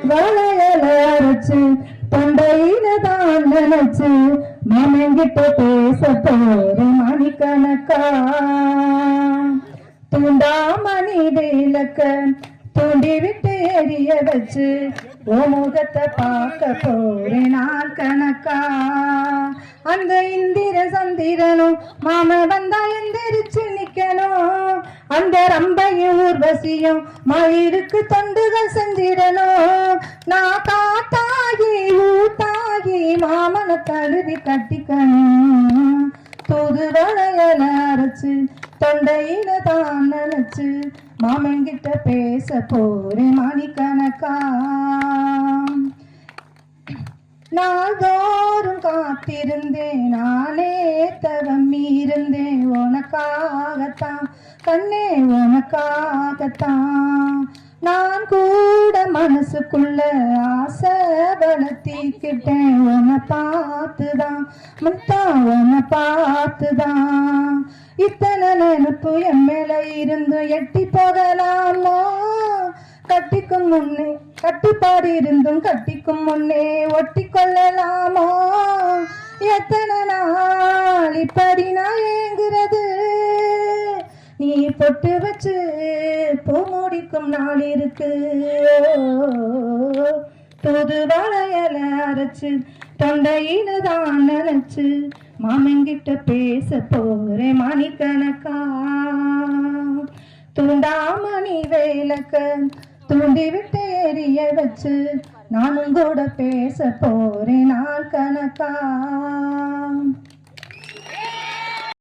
வளையல அரைச்சு தொண்டையில தான் நினைச்சு மாமங்கிட்ட பேச போற மணிக்கணக்கா தூண்டாமணி விளக்க தூண்டி விட்டு எரிய வச்சு ஓ முகத்தை பார்க்க போறேன் நாள் கணக்கா அந்த இந்திர சந்திரனும் மாம வந்தா எந்திரிச்சு நிக்கணும் அந்த ரம்பையும் ஊர்வசியும் மயிருக்கு தொண்டுகள் செஞ்சிடணும் நான் காத்தாகி ஊத்தாகி மாமனை தழுவி கட்டிக்கணும் தூது வளையல அரைச்சு தொண்டையில தான் நினைச்சு மாமங்கிட்ட பேச போறேன் மணிக்கணக்கா நாள்தோறும் காத்திருந்தேன் நானே தவம் இருந்தேன் உனக்காகத்தான் கண்ணே உனக்காகத்தான் நான் கூட மனசுக்குள்ள ஆசை வளர்த்திக்கிட்டேன் உன்னை பார்த்துதான் முத்தா உன்னை பார்த்துதான் இத்தனை நினைப்பு என் மேல இருந்து எட்டி போகலாமோ கட்டிக்கும் முன்னே கட்டிப்பாடு இருந்தும் கட்டிக்கும் முன்னே ஒட்டி கொள்ளலாமோ எத்தனை நாள் இப்படி நான் ஏங்குறது நீ பொட்டு வச்சு பூ முடிக்கும் நாள் இருக்கு புது வளையல அரைச்சு தொண்டையில தான் நினைச்சு மாமங்கிட்ட பேச போறேன் மணிக்கணக்கா தூண்டாமணி வேலக்க தூண்டி விட்டு எரிய வச்சு நானும் கூட பேச போறேன் நாள் கணக்கா